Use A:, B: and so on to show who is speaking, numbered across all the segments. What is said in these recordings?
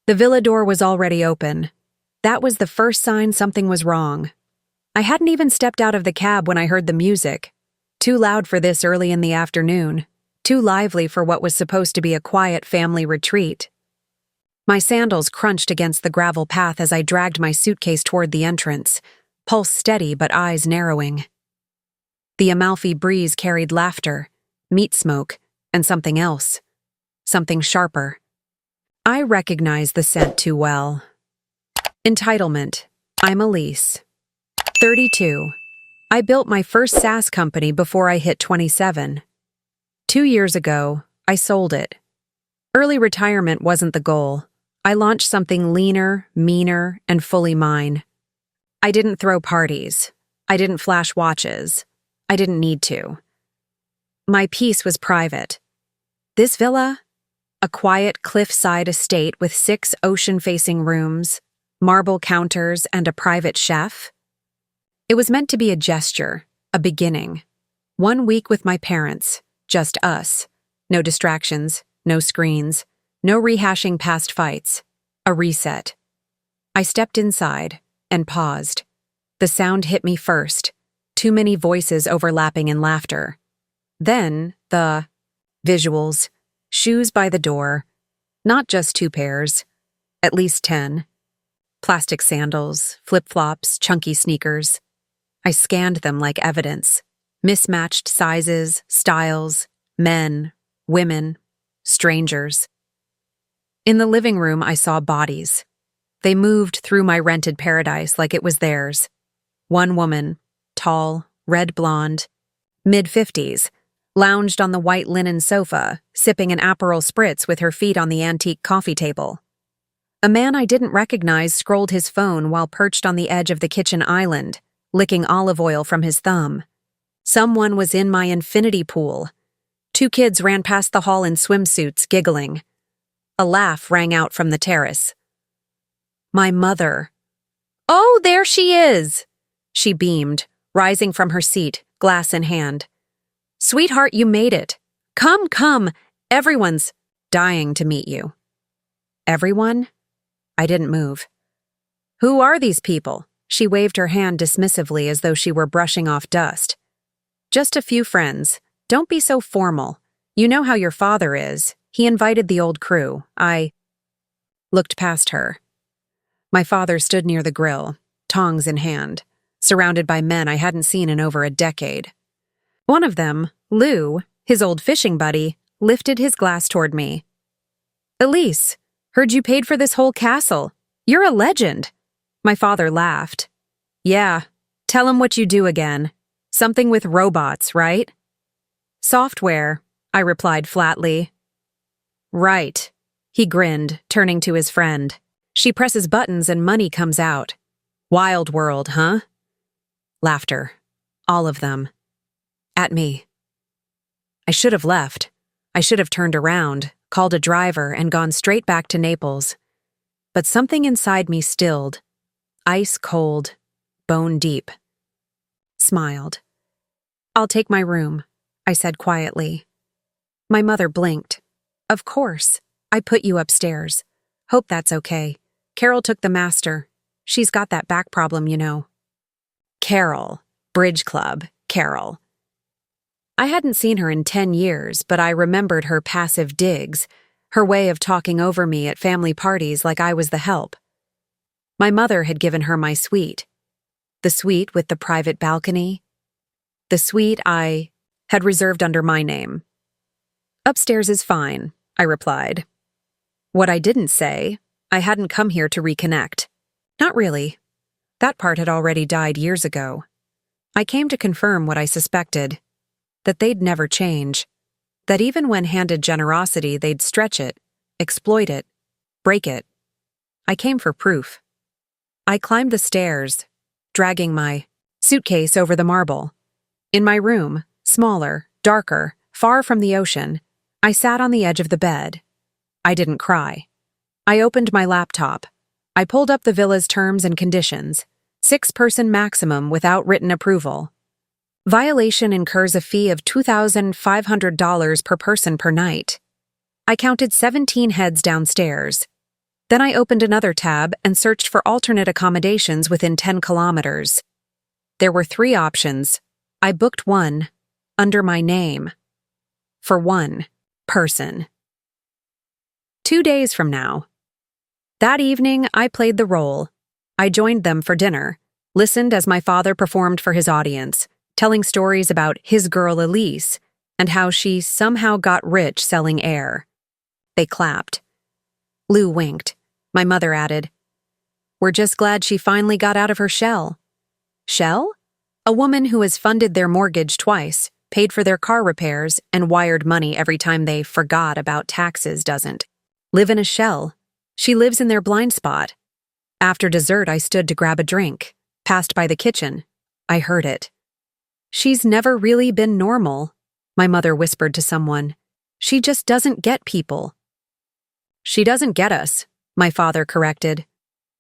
A: The villa door was already open. That was the first sign something was wrong. I hadn't even stepped out of the cab when I heard the music. Too loud for this early in the afternoon. Too lively for what was supposed to be a quiet family retreat. My sandals crunched against the gravel path as I dragged my suitcase toward the entrance, pulse steady but eyes narrowing. The Amalfi breeze carried laughter, meat smoke, and something else. Something sharper. I recognized the scent too well. Entitlement. I'm Elise. 32. I built my first SaaS company before I hit 27. 2 years ago, I sold it. Early retirement wasn't the goal. I launched something leaner, meaner, and fully mine. I didn't throw parties. I didn't flash watches. I didn't need to. My peace was private. This villa? A quiet cliffside estate with 6 ocean-facing rooms, marble counters, and a private chef? It was meant to be a gesture, a beginning. 1 week with my parents, just us. No distractions, no screens, no rehashing past fights. A reset. I stepped inside and paused. The sound hit me first. Too many voices overlapping in laughter. Then, the visuals. Shoes by the door. Not just 2 pairs. At least 10. Plastic sandals, flip-flops, chunky sneakers. I scanned them like evidence. Mismatched sizes, styles, men, women, strangers. In the living room, I saw bodies. They moved through my rented paradise like it was theirs. One woman, tall, red blonde, mid-50s, lounged on the white linen sofa, sipping an Aperol Spritz with her feet on the antique coffee table. A man I didn't recognize scrolled his phone while perched on the edge of the kitchen island, licking olive oil from his thumb. Someone was in my infinity pool. 2 kids ran past the hall in swimsuits, giggling. A laugh rang out from the terrace. My mother. "Oh, there she is!" She beamed, rising from her seat, glass in hand. "Sweetheart, you made it. Come, come. Everyone's dying to meet you." Everyone? I didn't move. "Who are these people?" She waved her hand dismissively as though she were brushing off dust. "Just a few friends. Don't be so formal. You know how your father is. He invited the old crew. I looked past her. My father stood near the grill, tongs in hand, surrounded by men I hadn't seen in over a decade. One of them, Lou, his old fishing buddy, lifted his glass toward me. "Elise, heard you paid for this whole castle. You're a legend." My father laughed. "Yeah, tell him what you do again. Something with robots, right?" "Software," I replied flatly. "Right," he grinned, turning to his friend. "She presses buttons and money comes out. Wild world, huh?" Laughter. All of them. At me. I should have left. I should have turned around, called a driver, and gone straight back to Naples. But something inside me stilled. Ice cold, bone deep. Smiled. "I'll take my room," I said quietly. My mother blinked. "Of course. I put you upstairs. Hope that's okay. Carol took the master. She's got that back problem, you know." Carol. Bridge Club. Carol. I hadn't seen her in 10 years, but I remembered her passive digs, her way of talking over me at family parties like I was the help. My mother had given her my suite. The suite with the private balcony. The suite I had reserved under my name. "Upstairs is fine," I replied. What I didn't say, I hadn't come here to reconnect. Not really. That part had already died years ago. I came to confirm what I suspected, that they'd never change, that even when handed generosity, they'd stretch it, exploit it, break it. I came for proof. I climbed the stairs, dragging my suitcase over the marble. In my room, smaller, darker, far from the ocean, I sat on the edge of the bed. I didn't cry. I opened my laptop. I pulled up the villa's terms and conditions. 6-person maximum without written approval. Violation incurs a fee of $2,500 per person per night. I counted 17 heads downstairs. Then I opened another tab and searched for alternate accommodations within 10 kilometers. There were 3 options. I booked one, under my name, for one person. 2 days from now. That evening, I played the role. I joined them for dinner, listened as my father performed for his audience, telling stories about his girl Elise and how she somehow got rich selling air. They clapped. Lou winked. My mother added, "We're just glad she finally got out of her shell." Shell? A woman who has funded their mortgage twice, paid for their car repairs, and wired money every time they forgot about taxes doesn't live in a shell. She lives in their blind spot. After dessert, I stood to grab a drink, passed by the kitchen. I heard it. "She's never really been normal," my mother whispered to someone. "She just doesn't get people." "She doesn't get us," my father corrected.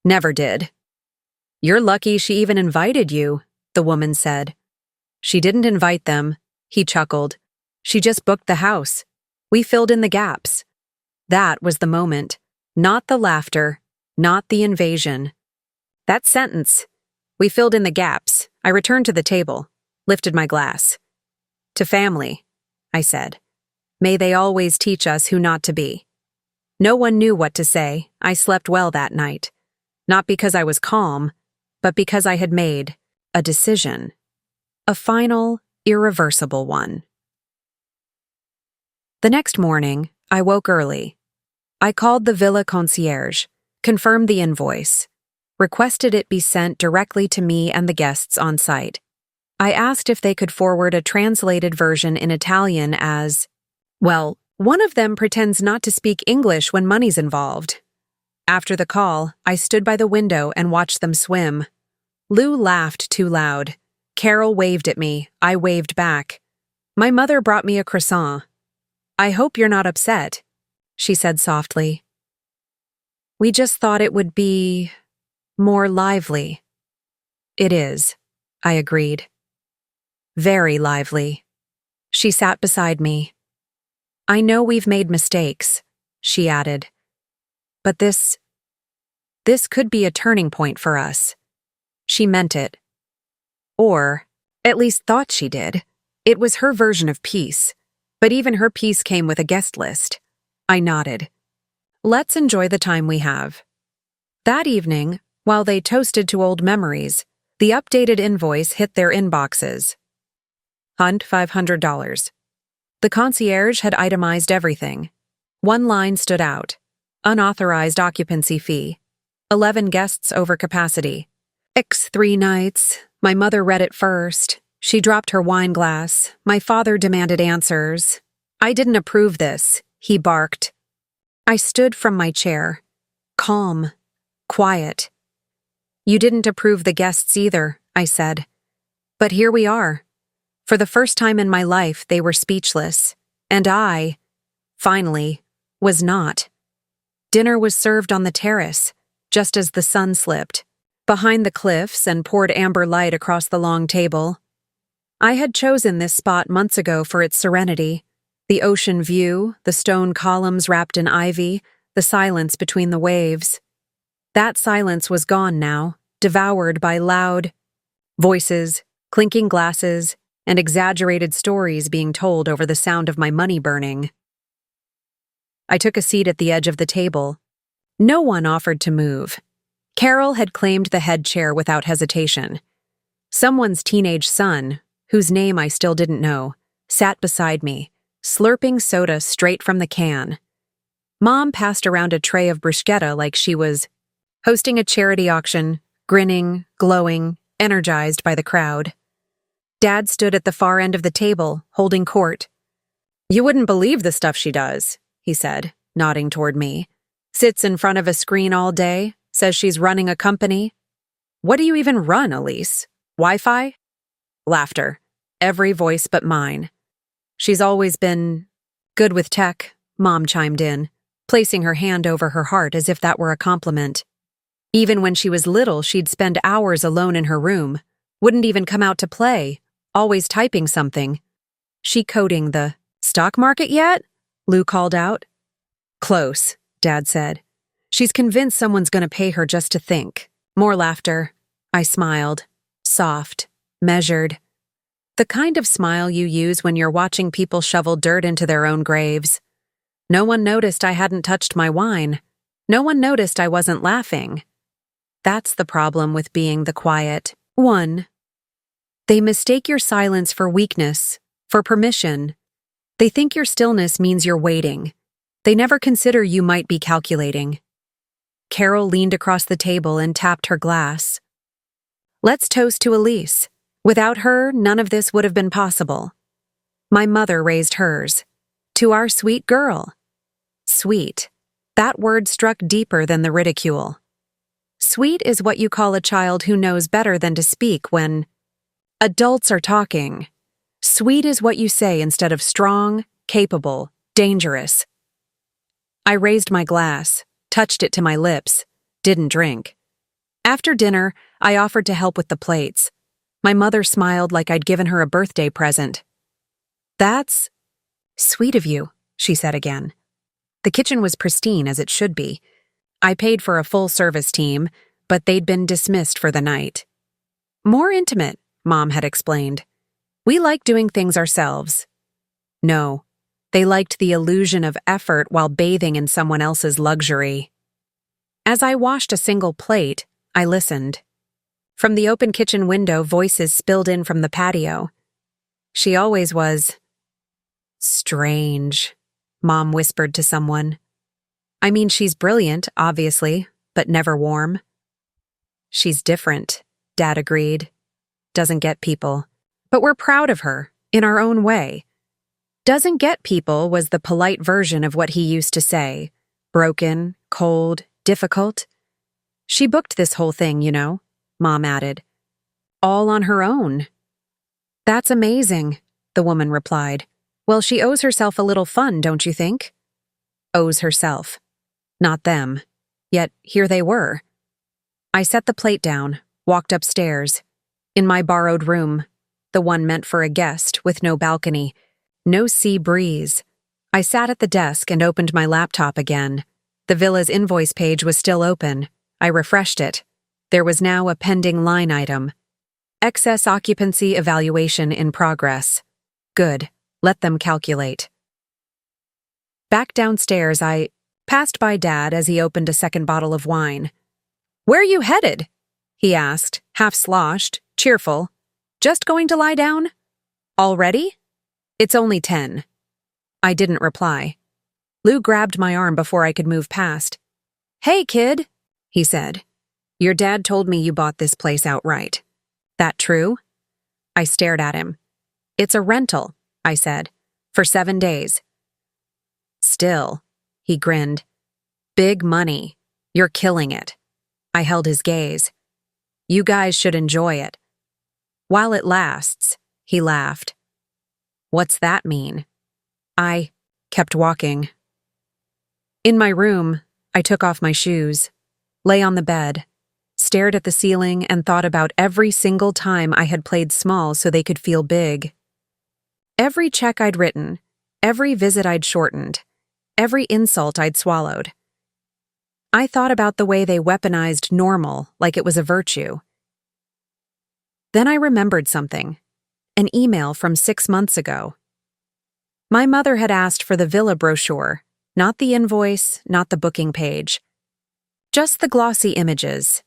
A: "Never did." "You're lucky she even invited you," the woman said. "She didn't invite them," he chuckled. "She just booked the house. We filled in the gaps." That was the moment. Not the laughter, not the invasion. That sentence. We filled in the gaps. I returned to the table, lifted my glass. "To family," I said. "May they always teach us who not to be." No one knew what to say. I slept well that night. Not because I was calm, but because I had made a decision. A final, irreversible one. The next morning, I woke early. I called the villa concierge, confirmed the invoice, requested it be sent directly to me and the guests on site. I asked if they could forward a translated version in Italian as, well, one of them pretends not to speak English when money's involved. After the call, I stood by the window and watched them swim. Lou laughed too loud. Carol waved at me. I waved back. My mother brought me a croissant. "I hope you're not upset," she said softly. "We just thought it would be more lively." "It is," I agreed. "Very lively." She sat beside me. "I know we've made mistakes," she added. "But this could be a turning point for us." She meant it. Or, at least thought she did. It was her version of peace. But even her peace came with a guest list. I nodded. "Let's enjoy the time we have." That evening, while they toasted to old memories, the updated invoice hit their inboxes. Hunt $500. The concierge had itemized everything. One line stood out. Unauthorized occupancy fee. 11 guests over capacity. X3 nights. My mother read it first. She dropped her wine glass. My father demanded answers. "I didn't approve this," he barked. I stood from my chair. Calm. Quiet. "You didn't approve the guests either," I said. But here we are. For the first time in my life, they were speechless. And I, finally, was not. Dinner was served on the terrace, just as the sun slipped, behind the cliffs and poured amber light across the long table. I had chosen this spot months ago for its serenity. The ocean view, the stone columns wrapped in ivy, the silence between the waves. That silence was gone now, devoured by loud voices, clinking glasses, and exaggerated stories being told over the sound of my money burning. I took a seat at the edge of the table. No one offered to move. Carol had claimed the head chair without hesitation. Someone's teenage son, whose name I still didn't know, sat beside me, slurping soda straight from the can. Mom passed around a tray of bruschetta like she was hosting a charity auction, grinning, glowing, energized by the crowd. Dad stood at the far end of the table, holding court. "You wouldn't believe the stuff she does," he said, nodding toward me. "Sits in front of a screen all day, says she's running a company. What do you even run, Elise? Wi-Fi?" Laughter. Every voice but mine. "She's always been good with tech," Mom chimed in, placing her hand over her heart as if that were a compliment. "Even when she was little, she'd spend hours alone in her room. Wouldn't even come out to play, always typing something." "She coding the stock market yet?" Lou called out. "Close," Dad said. She's convinced someone's gonna pay her just to think. More laughter. I smiled. Soft. Measured. The kind of smile you use when you're watching people shovel dirt into their own graves. No one noticed I hadn't touched my wine. No one noticed I wasn't laughing. That's the problem with being the quiet. 1. They mistake your silence for weakness, for permission. They think your stillness means you're waiting. They never consider you might be calculating. Carol leaned across the table and tapped her glass. Let's toast to Elise. Without her, none of this would have been possible. My mother raised hers. To our sweet girl. Sweet. That word struck deeper than the ridicule. Sweet is what you call a child who knows better than to speak when adults are talking. Sweet is what you say instead of strong, capable, dangerous. I raised my glass, touched it to my lips, didn't drink. After dinner, I offered to help with the plates. My mother smiled like I'd given her a birthday present. That's sweet of you, she said again. The kitchen was pristine as it should be. I paid for a full-service team, but they'd been dismissed for the night. More intimate, Mom had explained. We like doing things ourselves. No, they liked the illusion of effort while bathing in someone else's luxury. As I washed a single plate, I listened. From the open kitchen window, voices spilled in from the patio. She always was strange, Mom whispered to someone. I mean, she's brilliant, obviously, but never warm. She's different, Dad agreed. Doesn't get people. But we're proud of her, in our own way. Doesn't get people was the polite version of what he used to say. Broken, cold, difficult. She booked this whole thing, you know, Mom added. All on her own. That's amazing, the woman replied. Well, she owes herself a little fun, don't you think? Owes herself. Not them. Yet here they were. I set the plate down, walked upstairs. In my borrowed room, the one meant for a guest with no balcony, no sea breeze. I sat at the desk and opened my laptop again. The villa's invoice page was still open. I refreshed it. There was now a pending line item. Excess occupancy evaluation in progress. Good. Let them calculate. Back downstairs, I passed by Dad as he opened a second bottle of wine. Where you headed? He asked, half sloshed, cheerful. Just going to lie down? Already? It's only 10. I didn't reply. Lou grabbed my arm before I could move past. Hey, kid, he said. Your dad told me you bought this place outright. That true? I stared at him. It's a rental, I said, for 7 days. Still, he grinned. Big money. You're killing it. I held his gaze. You guys should enjoy it. While it lasts, he laughed. What's that mean? I kept walking. In my room, I took off my shoes, lay on the bed, stared at the ceiling and thought about every single time I had played small so they could feel big. Every check I'd written, every visit I'd shortened, every insult I'd swallowed. I thought about the way they weaponized normal like it was a virtue. Then I remembered something. An email from 6 months ago. My mother had asked for the villa brochure, not the invoice, not the booking page. Just the glossy images.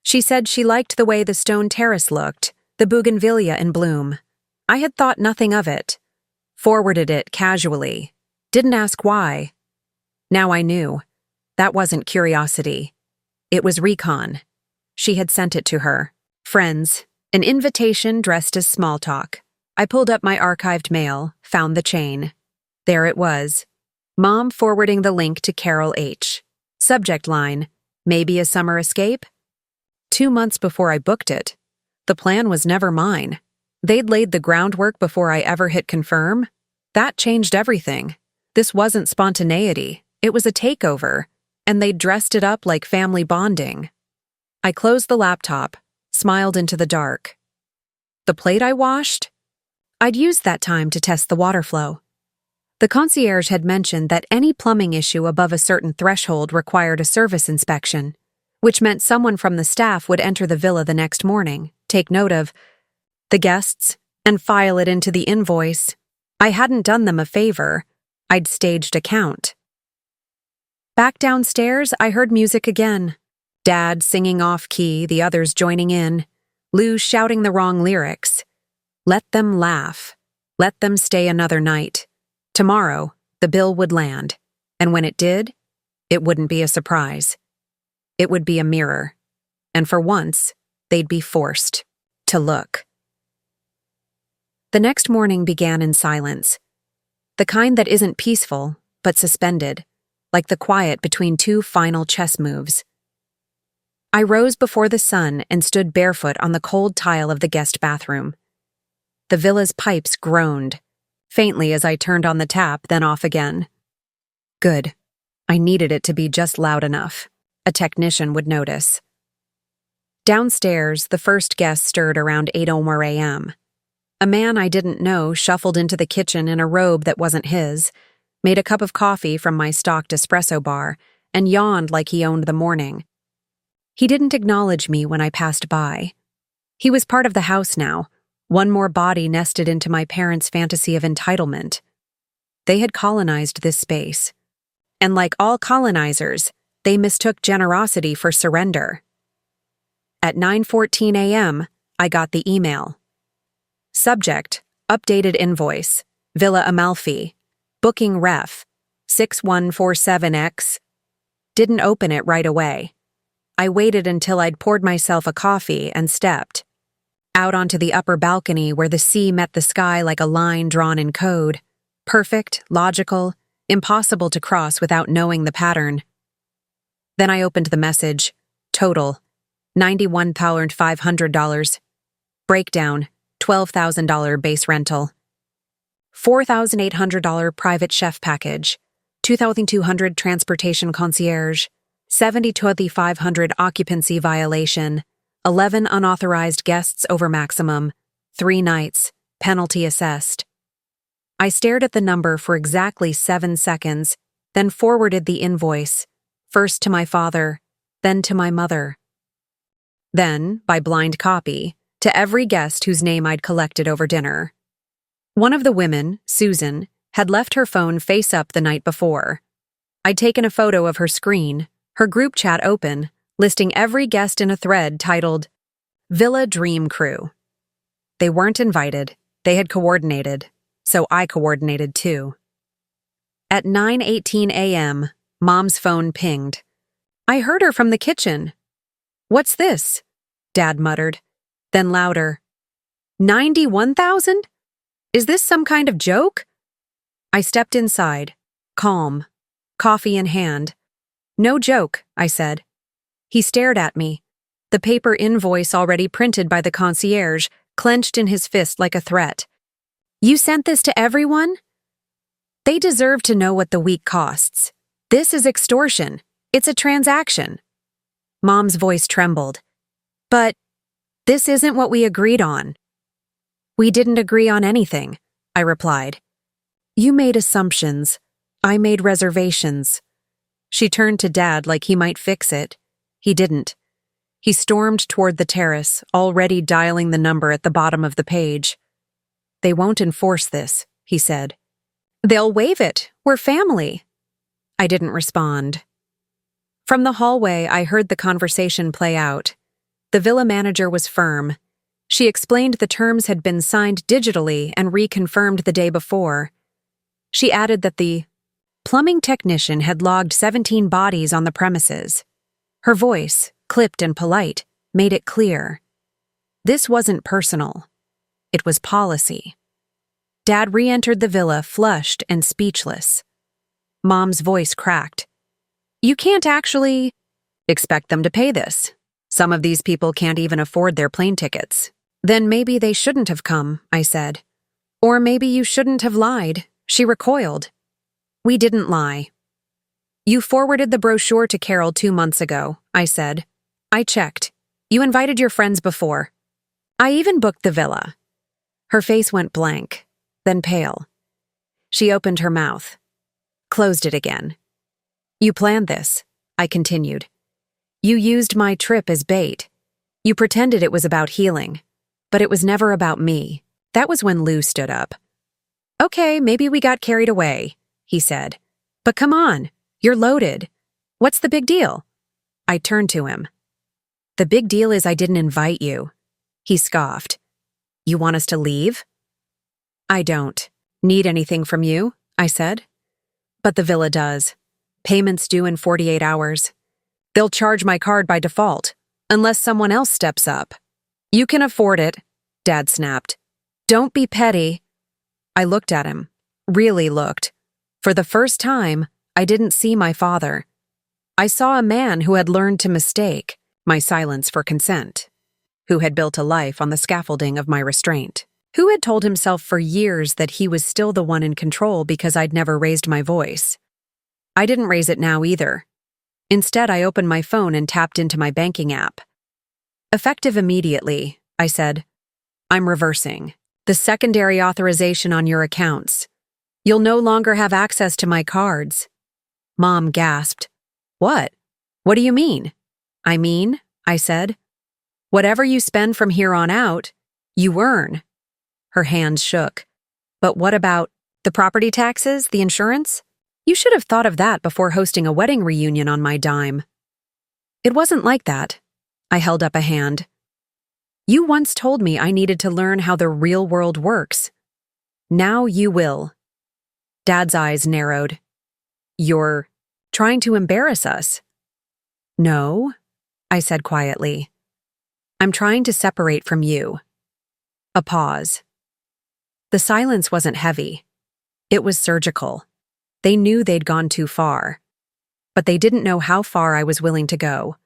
A: She said she liked the way the stone terrace looked, the bougainvillea in bloom. I had thought nothing of it. Forwarded it casually. Didn't ask why. Now I knew. That wasn't curiosity. It was recon. She had sent it to her. Friends. An invitation dressed as small talk. I pulled up my archived mail, found the chain. There it was. Mom forwarding the link to Carol H. Subject line, maybe a summer escape? 2 months before I booked it. The plan was never mine. They'd laid the groundwork before I ever hit confirm. That changed everything. This wasn't spontaneity. It was a takeover, and they'd dressed it up like family bonding. I closed the laptop, smiled into the dark. The plate I washed? I'd used that time to test the water flow. The concierge had mentioned that any plumbing issue above a certain threshold required a service inspection, which meant someone from the staff would enter the villa the next morning, take note of the guests, and file it into the invoice. I hadn't done them a favor. I'd staged a count. Back downstairs, I heard music again. Dad singing off-key, the others joining in. Lou shouting the wrong lyrics. Let them laugh. Let them stay another night. Tomorrow, the bill would land. And when it did, it wouldn't be a surprise. It would be a mirror. And for once, they'd be forced to look. The next morning began in silence. The kind that isn't peaceful, but suspended, like the quiet between two final chess moves. I rose before the sun and stood barefoot on the cold tile of the guest bathroom. The villa's pipes groaned, faintly as I turned on the tap, then off again. Good. I needed it to be just loud enough. A technician would notice. Downstairs, the first guest stirred around 8:00 a.m. A man I didn't know shuffled into the kitchen in a robe that wasn't his, made a cup of coffee from my stocked espresso bar, and yawned like he owned the morning. He didn't acknowledge me when I passed by. He was part of the house now, one more body nested into my parents' fantasy of entitlement. They had colonized this space. And like all colonizers, they mistook generosity for surrender. At 9:14 a.m., I got the email. Subject, updated invoice, Villa Amalfi, booking ref, 6147X. Didn't open it right away. I waited until I'd poured myself a coffee and stepped out onto the upper balcony where the sea met the sky like a line drawn in code. Perfect, logical, impossible to cross without knowing the pattern. Then I opened the message. Total, $91,500. Breakdown, $12,000 base rental. $4,800 private chef package. $2,200 transportation concierge. $72,500 occupancy violation. 11 unauthorized guests over maximum. 3 nights. Penalty assessed. I stared at the number for exactly 7 seconds, then forwarded the invoice, first to my father, then to my mother. Then, by blind copy, to every guest whose name I'd collected over dinner. One of the women, Susan, had left her phone face up the night before. I'd taken a photo of her screen, her group chat open, listing every guest in a thread titled, Villa Dream Crew. They weren't invited, they had coordinated, so I coordinated too. At 9:18 a.m., Mom's phone pinged. I heard her from the kitchen. What's this? Dad muttered. Then louder. 91,000? Is this some kind of joke? I stepped inside, calm, coffee in hand. No joke, I said. He stared at me, the paper invoice already printed by the concierge clenched in his fist like a threat. You sent this to everyone? They deserve to know what the week costs. This is extortion. It's a transaction. Mom's voice trembled. But this isn't what we agreed on. We didn't agree on anything, I replied. You made assumptions. I made reservations. She turned to Dad like he might fix it. He didn't. He stormed toward the terrace, already dialing the number at the bottom of the page. They won't enforce this, he said. They'll waive it. We're family. I didn't respond. From the hallway, I heard the conversation play out. The villa manager was firm. She explained the terms had been signed digitally and reconfirmed the day before. She added that the plumbing technician had logged 17 bodies on the premises. Her voice, clipped and polite, made it clear. This wasn't personal. It was policy. Dad re-entered the villa flushed and speechless. Mom's voice cracked. You can't actually expect them to pay this. Some of these people can't even afford their plane tickets. Then maybe they shouldn't have come, I said. Or maybe you shouldn't have lied. She recoiled. We didn't lie. You forwarded the brochure to Carol 2 months ago, I said. I checked. You invited your friends before. I even booked the villa. Her face went blank, then pale. She opened her mouth, closed it again. You planned this, I continued. You used my trip as bait. You pretended it was about healing, but it was never about me. That was when Lou stood up. Okay, maybe we got carried away, he said. But come on, you're loaded. What's the big deal? I turned to him. The big deal is I didn't invite you. He scoffed. You want us to leave? I don't need anything from you, I said. But the villa does. Payments due in 48 hours. They'll charge my card by default, unless someone else steps up. You can afford it, Dad snapped. Don't be petty. I looked at him, really looked. For the first time, I didn't see my father. I saw a man who had learned to mistake my silence for consent, who had built a life on the scaffolding of my restraint, who had told himself for years that he was still the one in control because I'd never raised my voice. I didn't raise it now either. Instead, I opened my phone and tapped into my banking app. Effective immediately, I said. I'm reversing the secondary authorization on your accounts. You'll no longer have access to my cards. Mom gasped. What? What do you mean? I said. Whatever you spend from here on out, you earn. Her hands shook. But what about the property taxes, the insurance? You should have thought of that before hosting a wedding reunion on my dime. It wasn't like that. I held up a hand. You once told me I needed to learn how the real world works. Now you will. Dad's eyes narrowed. You're trying to embarrass us. No, I said quietly. I'm trying to separate from you. A pause. The silence wasn't heavy. It was surgical. They knew they'd gone too far, but they didn't know how far I was willing to go.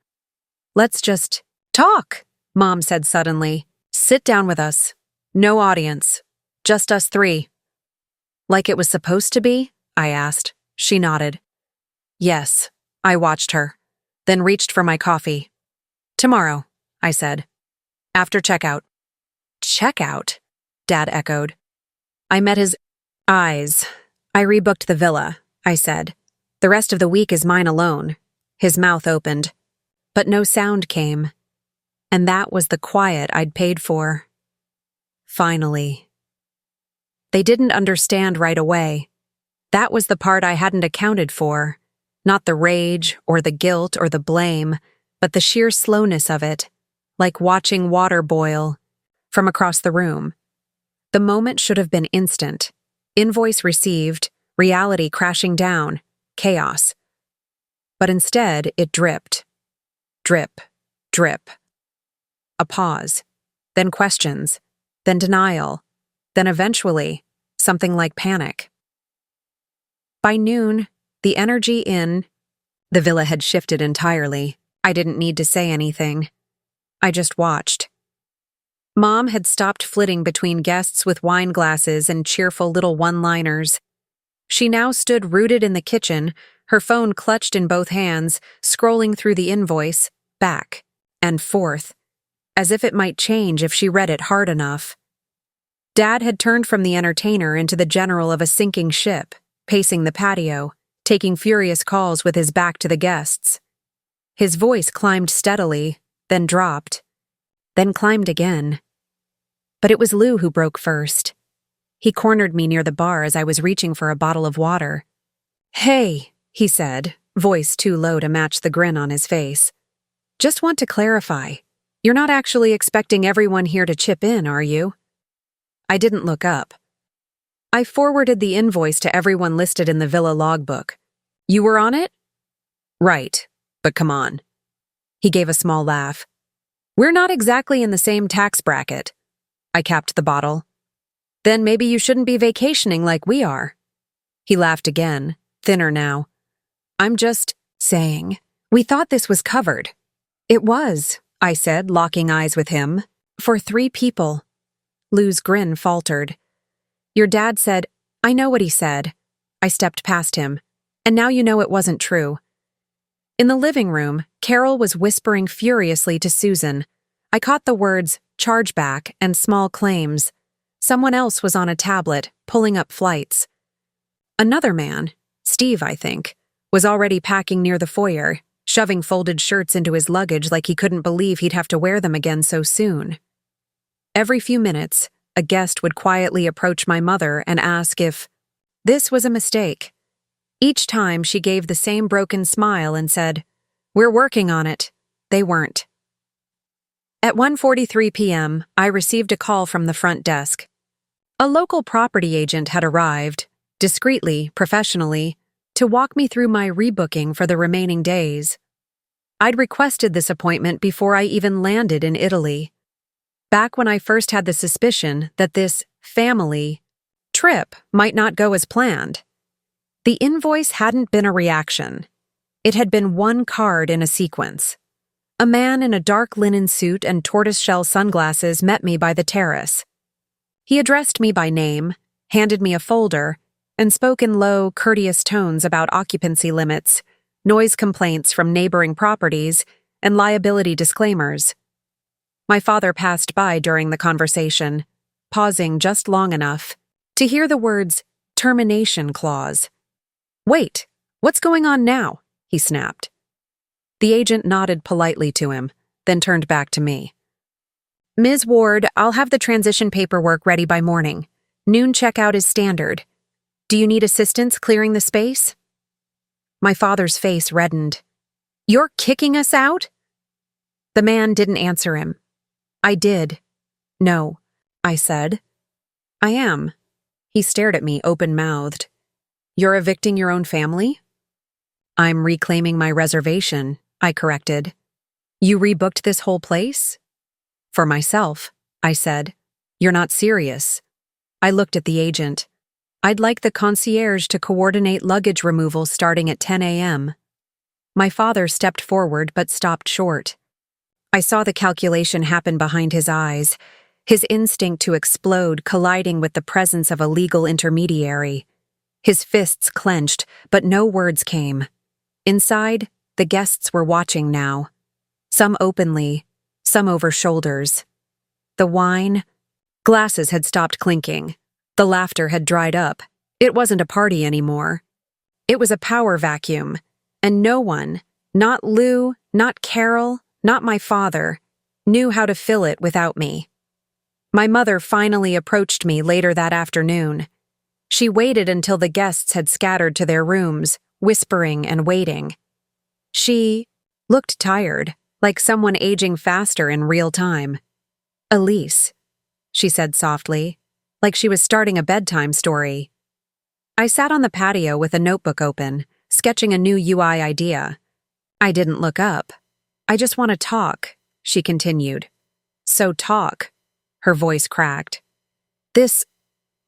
A: Let's just talk, Mom said suddenly. Sit down with us. No audience. Just us three. Like it was supposed to be? I asked. She nodded. Yes, I watched her, then reached for my coffee. Tomorrow, I said. After checkout. Checkout? Dad echoed. I met his eyes. I rebooked the villa, I said. The rest of the week is mine alone. His mouth opened. But no sound came. And that was the quiet I'd paid for. Finally. They didn't understand right away. That was the part I hadn't accounted for. Not the rage or the guilt or the blame, but the sheer slowness of it, like watching water boil from across the room. The moment should have been instant. Invoice received, reality crashing down, chaos. But instead, it dripped. Drip, drip. A pause, then questions, then denial, then eventually, something like panic. By noon, the energy in the villa had shifted entirely. I didn't need to say anything. I just watched. Mom had stopped flitting between guests with wine glasses and cheerful little one-liners. She now stood rooted in the kitchen, her phone clutched in both hands, scrolling through the invoice, back and forth, as if it might change if she read it hard enough. Dad had turned from the entertainer into the general of a sinking ship, pacing the patio, taking furious calls with his back to the guests. His voice climbed steadily, then dropped, then climbed again. But it was Lou who broke first. He cornered me near the bar as I was reaching for a bottle of water. Hey, he said, voice too low to match the grin on his face. Just want to clarify. You're not actually expecting everyone here to chip in, are you? I didn't look up. I forwarded the invoice to everyone listed in the villa logbook. You were on it? Right, but come on. He gave a small laugh. We're not exactly in the same tax bracket. I capped the bottle. Then maybe you shouldn't be vacationing like we are. He laughed again, thinner now. I'm just saying, we thought this was covered. It was, I said, locking eyes with him. For 3 people. Lou's grin faltered. Your dad said, I know what he said. I stepped past him. And now you know it wasn't true. In the living room, Carol was whispering furiously to Susan. I caught the words chargeback and small claims. Someone else was on a tablet, pulling up flights. Another man, Steve, I think, was already packing near the foyer, shoving folded shirts into his luggage like he couldn't believe he'd have to wear them again so soon. Every few minutes, a guest would quietly approach my mother and ask if this was a mistake. Each time she gave the same broken smile and said, "We're working on it." They weren't. At 1:43 p.m., I received a call from the front desk. A local property agent had arrived, discreetly, professionally, to walk me through my rebooking for the remaining days. I'd requested this appointment before I even landed in Italy. Back when I first had the suspicion that this family trip might not go as planned. The invoice hadn't been a reaction. It had been one card in a sequence. A man in a dark linen suit and tortoiseshell sunglasses met me by the terrace. He addressed me by name, handed me a folder, and spoke in low, courteous tones about occupancy limits, noise complaints from neighboring properties, and liability disclaimers. My father passed by during the conversation, pausing just long enough to hear the words termination clause. "Wait, what's going on now?" he snapped. The agent nodded politely to him, then turned back to me. "Ms. Ward, I'll have the transition paperwork ready by morning. Noon checkout is standard. Do you need assistance clearing the space?" My father's face reddened. "You're kicking us out?" The man didn't answer him. I did. "No," I said. "I am." He stared at me open-mouthed. "You're evicting your own family?" "I'm reclaiming my reservation," I corrected. "You rebooked this whole place?" "For myself," I said. "You're not serious." I looked at the agent. "I'd like the concierge to coordinate luggage removal starting at 10 a.m. My father stepped forward but stopped short. I saw the calculation happen behind his eyes, his instinct to explode colliding with the presence of a legal intermediary. His fists clenched, but no words came. Inside, the guests were watching now. Some openly, some over shoulders. The wine, glasses had stopped clinking. The laughter had dried up. It wasn't a party anymore. It was a power vacuum, and no one, not Lou, not Carol, not my father, knew how to fill it without me. My mother finally approached me later that afternoon. She waited until the guests had scattered to their rooms, whispering and waiting. She looked tired, like someone aging faster in real time. "Elise," she said softly, like she was starting a bedtime story. I sat on the patio with a notebook open, sketching a new UI idea. I didn't look up. "I just want to talk," she continued. "So talk." Her voice cracked. "This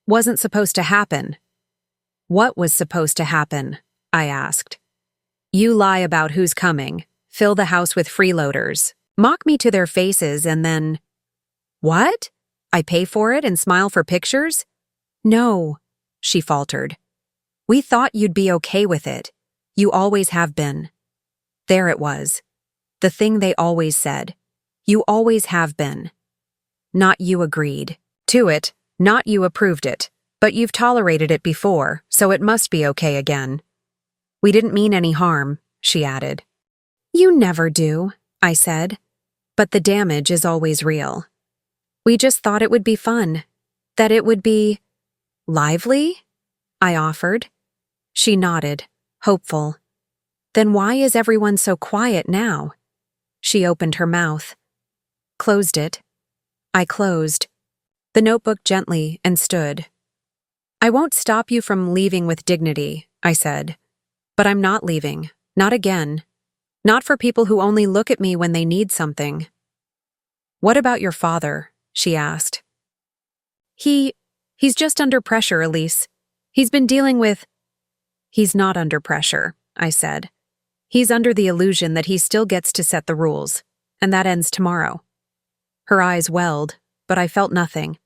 A: wasn't supposed to happen." "What was supposed to happen?" I asked. "You lie about who's coming, fill the house with freeloaders, mock me to their faces, and then—" "What? I pay for it and smile for pictures?" "No," she faltered. "We thought you'd be okay with it. You always have been." There it was. The thing they always said. You always have been. Not you agreed to it, not you approved it, but you've tolerated it before, so it must be okay again. "We didn't mean any harm," she added. "You never do," I said. "But the damage is always real. We just thought it would be fun, that it would be lively," I offered. She nodded, hopeful. "Then why is everyone so quiet now?" She opened her mouth. Closed it. I closed the notebook gently and stood. "I won't stop you from leaving with dignity," I said. "But I'm not leaving. Not again. Not for people who only look at me when they need something." "What about your father?" she asked. He's just under pressure, Elise. He's been dealing with—" "He's not under pressure," I said. "He's under the illusion that he still gets to set the rules, and that ends tomorrow." Her eyes welled, but I felt nothing.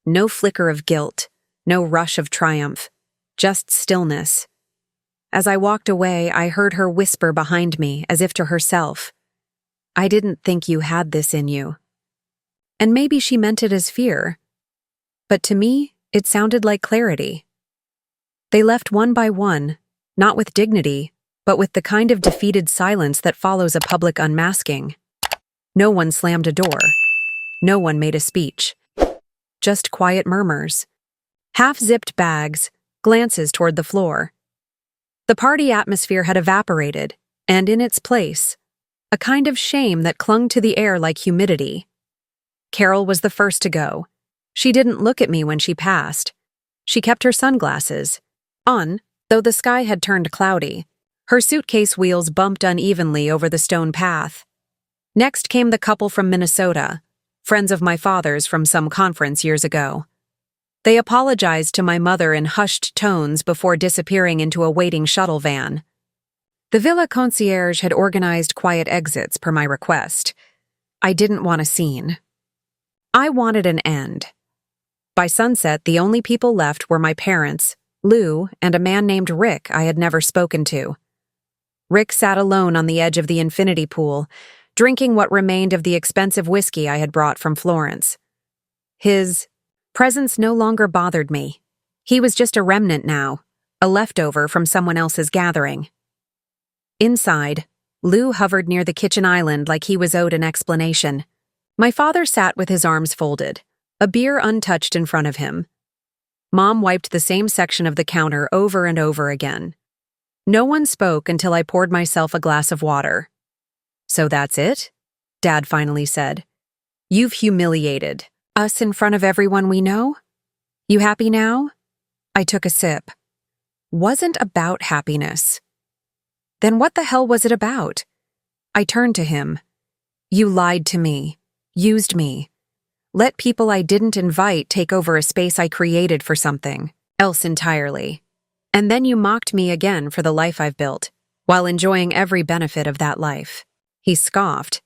A: No flicker of guilt, no rush of triumph, just stillness. As I walked away, I heard her whisper behind me, as if to herself, "I didn't think you had this in you." And maybe she meant it as fear, but to me, it sounded like clarity. They left one by one, not with dignity, but with the kind of defeated silence that follows a public unmasking. No one slammed a door. No one made a speech. Just quiet murmurs. Half-zipped bags, glances toward the floor. The party atmosphere had evaporated, and in its place, a kind of shame that clung to the air like humidity. Carol was the first to go. She didn't look at me when she passed. She kept her sunglasses on, though the sky had turned cloudy. Her suitcase wheels bumped unevenly over the stone path. Next came the couple from Minnesota, friends of my father's from some conference years ago. They apologized to my mother in hushed tones before disappearing into a waiting shuttle van. The villa concierge had organized quiet exits per my request. I didn't want a scene. I wanted an end. By sunset, the only people left were my parents, Lou, and a man named Rick I had never spoken to. Rick sat alone on the edge of the infinity pool, drinking what remained of the expensive whiskey I had brought from Florence. His presence no longer bothered me. He was just a remnant now, a leftover from someone else's gathering. Inside, Lou hovered near the kitchen island like he was owed an explanation. My father sat with his arms folded, a beer untouched in front of him. Mom wiped the same section of the counter over and over again. No one spoke until I poured myself a glass of water. "So that's it?" Dad finally said. "You've humiliated us in front of everyone we know? You happy now?" I took a sip. Wasn't about happiness. Then what the hell was it about? I turned to him. "You lied to me, used me. Let people I didn't invite take over a space I created for something else entirely. And then you mocked me again for the life I've built, while enjoying every benefit of that life." He scoffed.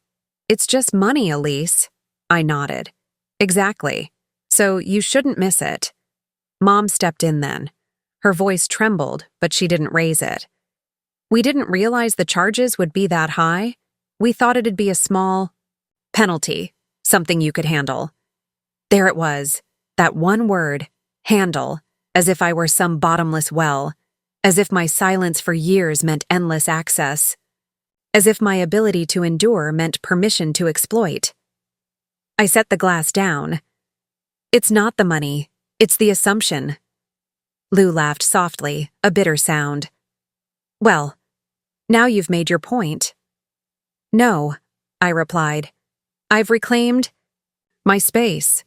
A: "It's just money, Elise." I nodded. "Exactly. So you shouldn't miss it." Mom stepped in then. Her voice trembled, but she didn't raise it. "We didn't realize the charges would be that high. We thought it'd be a small penalty, something you could handle." There it was, that one word, handle, as if I were some bottomless well, as if my silence for years meant endless access, as if my ability to endure meant permission to exploit. I set the glass down. "It's not the money, it's the assumption." Lou laughed softly, a bitter sound. "Well, now you've made your point." "No," I replied. "I've reclaimed my space."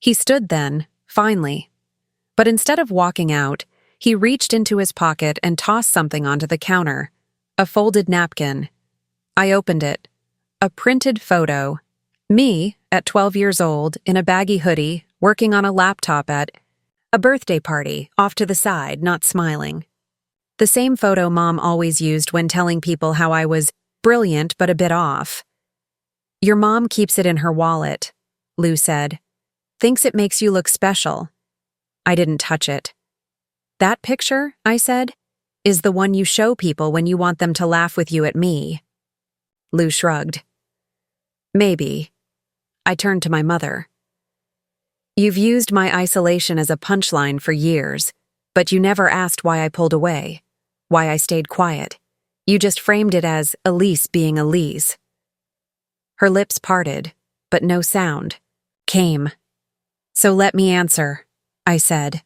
A: He stood then, finally. But instead of walking out, he reached into his pocket and tossed something onto the counter. A folded napkin. I opened it. A printed photo. Me, at 12 years old, in a baggy hoodie, working on a laptop at a birthday party, off to the side, not smiling. The same photo Mom always used when telling people how I was brilliant but a bit off. "Your mom keeps it in her wallet," Lou said. "Thinks it makes you look special." I didn't touch it. "That picture," I said, "is the one you show people when you want them to laugh with you at me." Lou shrugged. "Maybe." I turned to my mother. "You've used my isolation as a punchline for years, but you never asked why I pulled away, why I stayed quiet. You just framed it as Elise being Elise." Her lips parted, but no sound came. "So let me answer," I said.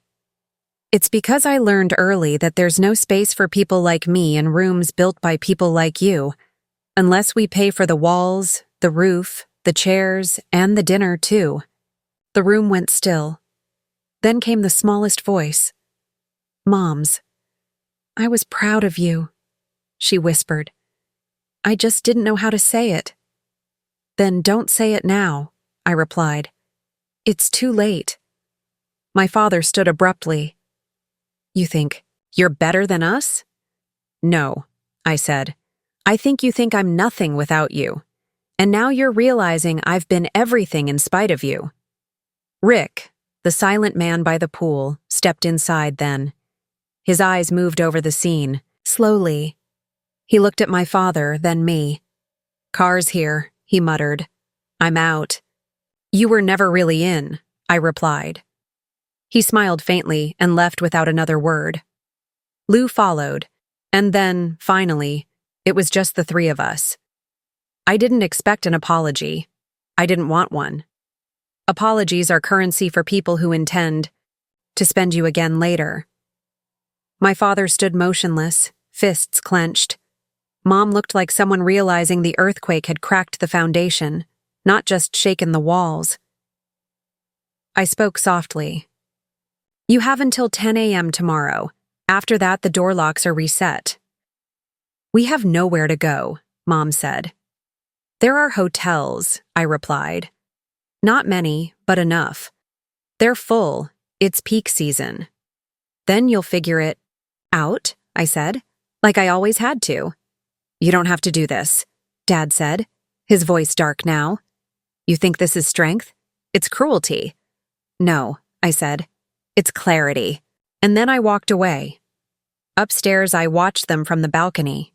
A: "It's because I learned early that there's no space for people like me in rooms built by people like you, unless we pay for the walls, the roof, the chairs, and the dinner, too." The room went still. Then came the smallest voice. Mom's. "I was proud of you," she whispered. "I just didn't know how to say it." "Then don't say it now," I replied. "It's too late." My father stood abruptly. "You think you're better than us?" "No," I said. "I think you think I'm nothing without you. And now you're realizing I've been everything in spite of you." Rick, the silent man by the pool, stepped inside then. His eyes moved over the scene, slowly. He looked at my father, then me. "Car's here," he muttered. "I'm out." "You were never really in," I replied. He smiled faintly and left without another word. Lou followed, and then, finally, it was just the three of us. I didn't expect an apology. I didn't want one. Apologies are currency for people who intend to spend you again later. My father stood motionless, fists clenched. Mom looked like someone realizing the earthquake had cracked the foundation, not just shaken the walls. I spoke softly. You have until 10 a.m. tomorrow. After that, the door locks are reset. We have nowhere to go, Mom said. There are hotels, I replied. Not many, but enough. They're full. It's peak season. Then you'll figure it out, I said, like I always had to. You don't have to do this, Dad said, his voice dark now. You think this is strength? It's cruelty. No, I said. It's clarity. And then I walked away. Upstairs, I watched them from the balcony.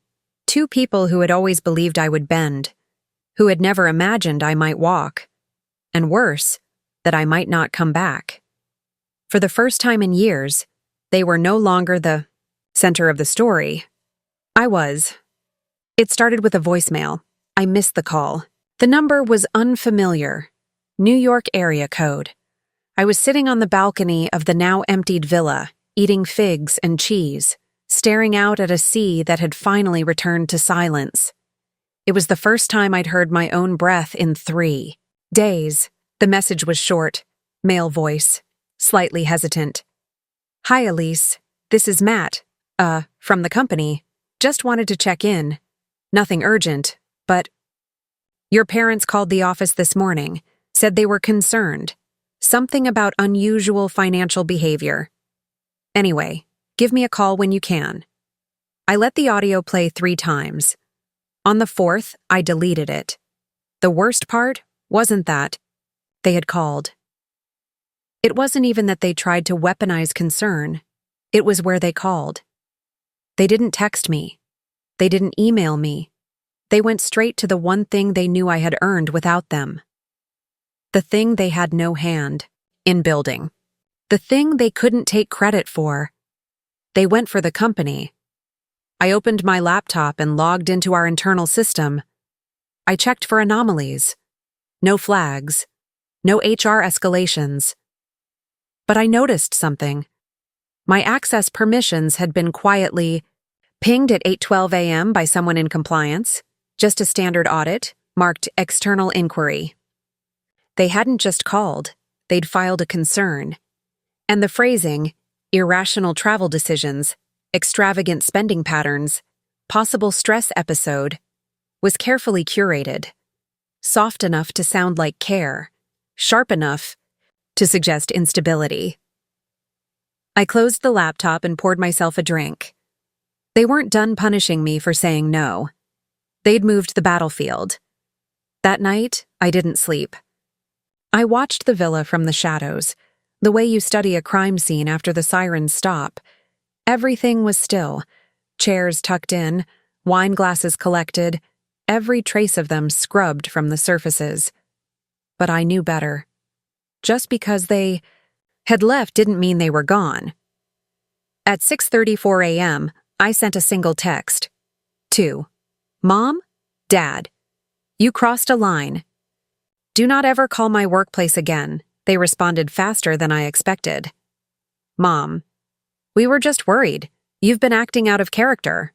A: Two people who had always believed I would bend, who had never imagined I might walk, and worse, that I might not come back. For the first time in years, they were no longer the center of the story. I was. It started with a voicemail. I missed the call. The number was unfamiliar. New York area code. I was sitting on the balcony of the now emptied villa, eating figs and cheese, staring out at a sea that had finally returned to silence. It was the first time I'd heard my own breath in 3 days. The message was short, male voice, slightly hesitant. Hi, Elise. This is Matt. From the company. Just wanted to check in. Nothing urgent, but... Your parents called the office this morning, said they were concerned. Something about unusual financial behavior. Anyway, give me a call when you can. I let the audio play 3 times. On the 4th, I deleted it. The worst part wasn't that they had called. It wasn't even that they tried to weaponize concern. It was where they called. They didn't text me. They didn't email me. They went straight to the one thing they knew I had earned without them. The thing they had no hand in building. The thing they couldn't take credit for. They went for the company. I opened my laptop and logged into our internal system. I checked for anomalies. No flags. No HR escalations. But I noticed something. My access permissions had been quietly pinged at 8:12 a.m. by someone in compliance, just a standard audit, marked external inquiry. They hadn't just called, they'd filed a concern. And the phrasing, irrational travel decisions, extravagant spending patterns, possible stress episode, was carefully curated, soft enough to sound like care, sharp enough to suggest instability. I closed the laptop and poured myself a drink. They weren't done punishing me for saying no. They'd moved the battlefield. That night, I didn't sleep. I watched the villa from the shadows, the way you study a crime scene after the sirens stop. Everything was still. Chairs tucked in, wine glasses collected, every trace of them scrubbed from the surfaces. But I knew better. Just because they had left didn't mean they were gone. At 6:34 a.m., I sent a single text. 2. Mom? Dad. You crossed a line. Do not ever call my workplace again. They responded faster than I expected. Mom. We were just worried. You've been acting out of character.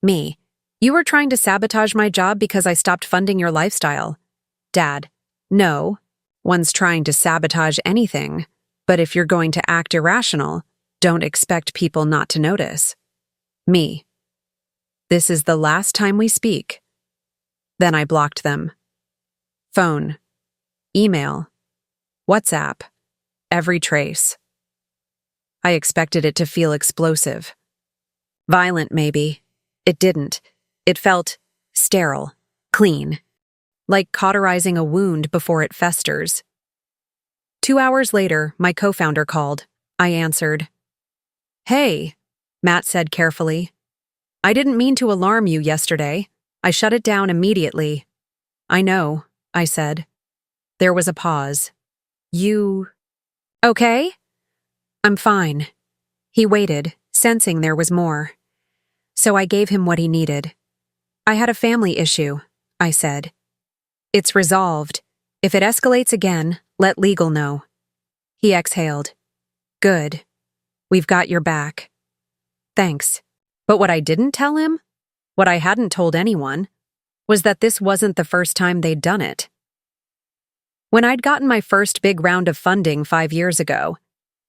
A: Me. You were trying to sabotage my job because I stopped funding your lifestyle. Dad. No. One's trying to sabotage anything. But if you're going to act irrational, don't expect people not to notice. Me. This is the last time we speak. Then I blocked them. Phone. Email. WhatsApp. Every trace. I expected it to feel explosive. Violent, maybe. It didn't. It felt sterile, clean, like cauterizing a wound before it festers. 2 hours later, my co-founder called. I answered. Hey, Matt said carefully. I didn't mean to alarm you yesterday. I shut it down immediately. I know, I said. There was a pause. You... okay? I'm fine. He waited, sensing there was more. So I gave him what he needed. I had a family issue, I said. It's resolved. If it escalates again, let legal know. He exhaled. Good. We've got your back. Thanks. But what I didn't tell him, what I hadn't told anyone, was that this wasn't the first time they'd done it. When I'd gotten my first big round of funding 5 years ago,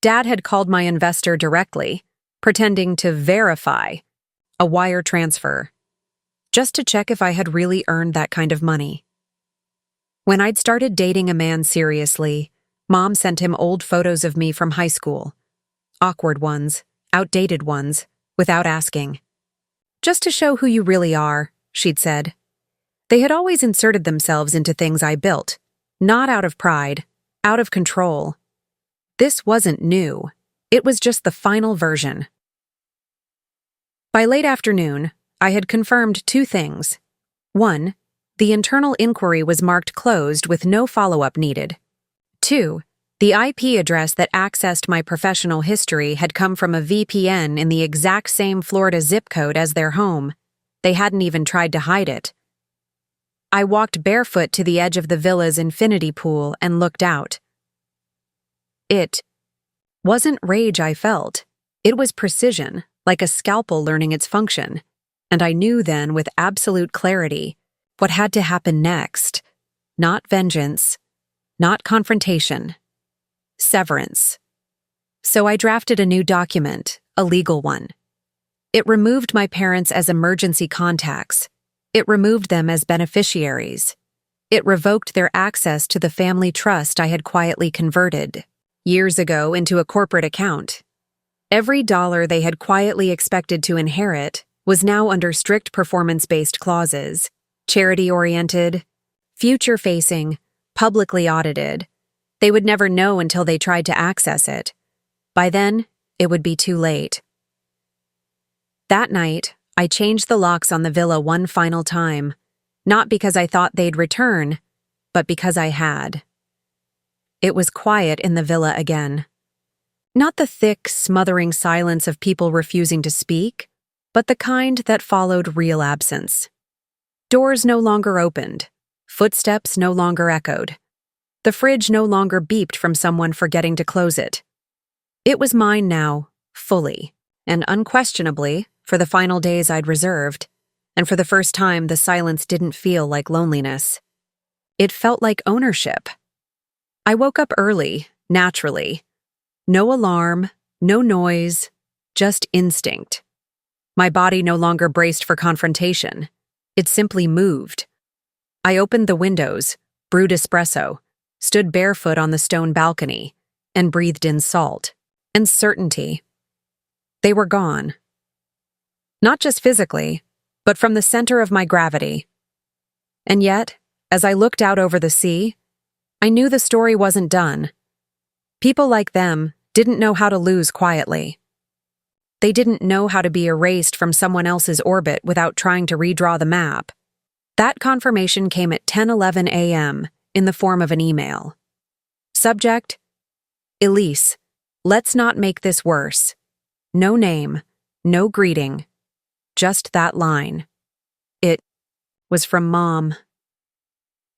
A: Dad had called my investor directly, pretending to verify a wire transfer, just to check if I had really earned that kind of money. When I'd started dating a man seriously, Mom sent him old photos of me from high school. Awkward ones, outdated ones, without asking. Just to show who you really are, she'd said. They had always inserted themselves into things I built, not out of pride, out of control. This wasn't new. It was just the final version. By late afternoon, I had confirmed 2 things. 1, the internal inquiry was marked closed with no follow-up needed. 2, the IP address that accessed my professional history had come from a VPN in the exact same Florida zip code as their home. They hadn't even tried to hide it. I walked barefoot to the edge of the villa's infinity pool and looked out. It wasn't rage I felt. It was precision, like a scalpel learning its function. And I knew then with absolute clarity what had to happen next. Not vengeance, not confrontation. Severance. So I drafted a new document, a legal one. It removed my parents as emergency contacts. It removed them as beneficiaries. It revoked their access to the family trust I had quietly converted, years ago, into a corporate account. Every dollar they had quietly expected to inherit was now under strict performance-based clauses, charity-oriented, future-facing, publicly audited. They would never know until they tried to access it. By then, it would be too late. That night, I changed the locks on the villa one final time, not because I thought they'd return, but because I had. It was quiet in the villa again. Not the thick, smothering silence of people refusing to speak, but the kind that followed real absence. Doors no longer opened. Footsteps no longer echoed. The fridge no longer beeped from someone forgetting to close it. It was mine now, fully, and unquestionably, for the final days I'd reserved, and for the first time the silence didn't feel like loneliness. It felt like ownership. I woke up early, naturally. No alarm, no noise, just instinct. My body no longer braced for confrontation. It simply moved. I opened the windows, brewed espresso, stood barefoot on the stone balcony, and breathed in salt and certainty. They were gone. Not just physically, but from the center of my gravity. And yet, as I looked out over the sea, I knew the story wasn't done. People like them didn't know how to lose quietly. They didn't know how to be erased from someone else's orbit without trying to redraw the map. That confirmation came at 10:11 a.m. in the form of an email. Subject: Elise, let's not make this worse. No name, no greeting, just that line. It was from Mom.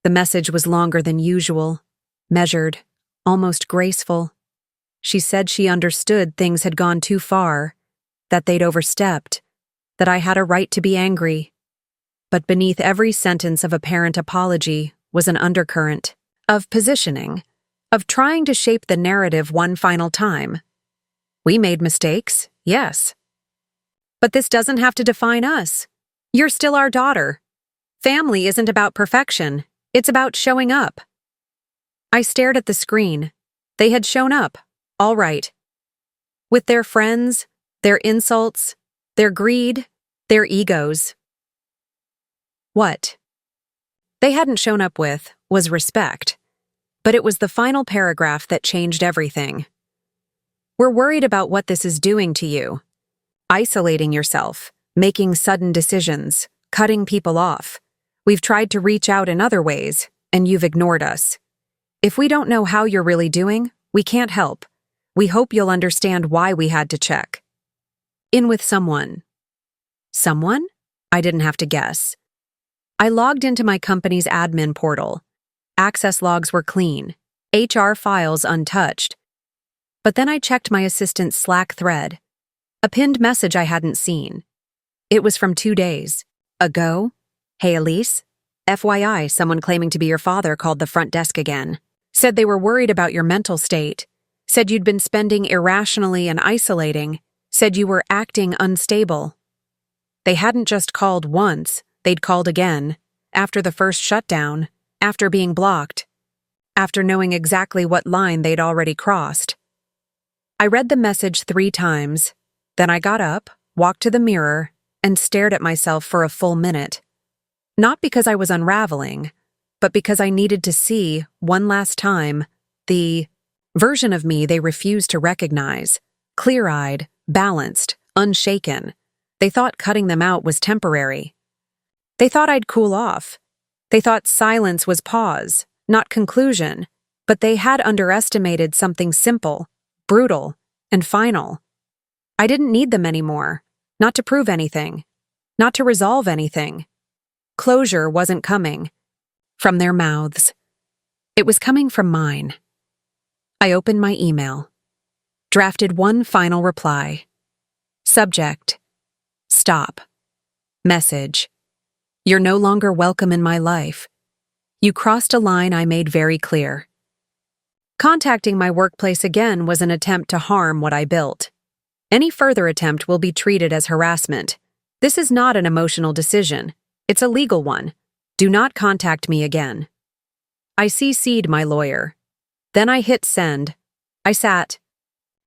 A: The message was longer than usual, measured, almost graceful. She said she understood things had gone too far, that they'd overstepped, that I had a right to be angry. But beneath every sentence of apparent apology was an undercurrent of positioning, of trying to shape the narrative one final time. We made mistakes, yes. But this doesn't have to define us. You're still our daughter. Family isn't about perfection, it's about showing up. I stared at the screen. They had shown up, all right. With their friends, their insults, their greed, their egos. What they hadn't shown up with was respect, but it was the final paragraph that changed everything. We're worried about what this is doing to you. Isolating yourself, making sudden decisions, cutting people off. We've tried to reach out in other ways, and you've ignored us. If we don't know how you're really doing, we can't help. We hope you'll understand why we had to check. In with someone. Someone? I didn't have to guess. I logged into my company's admin portal. Access logs were clean, HR files untouched. But then I checked my assistant's Slack thread. A pinned message I hadn't seen. It was from 2 days ago. Hey Elise, FYI, someone claiming to be your father called the front desk again. Said they were worried about your mental state. Said you'd been spending irrationally and isolating. Said you were acting unstable. They hadn't just called once, they'd called again. After the first shutdown. After being blocked. After knowing exactly what line they'd already crossed. I read the message 3 times. Then I got up, walked to the mirror, and stared at myself for a full minute. Not because I was unraveling, but because I needed to see, one last time, the version of me they refused to recognize. Clear-eyed, balanced, unshaken. They thought cutting them out was temporary. They thought I'd cool off. They thought silence was pause, not conclusion, but they had underestimated something simple, brutal, and final. I didn't need them anymore, not to prove anything, not to resolve anything. Closure wasn't coming from their mouths. It was coming from mine. I opened my email, drafted one final reply. Subject: Stop. Message: You're no longer welcome in my life. You crossed a line I made very clear. Contacting my workplace again was an attempt to harm what I built. Any further attempt will be treated as harassment. This is not an emotional decision. It's a legal one. Do not contact me again. I CC'd my lawyer. Then I hit send. I sat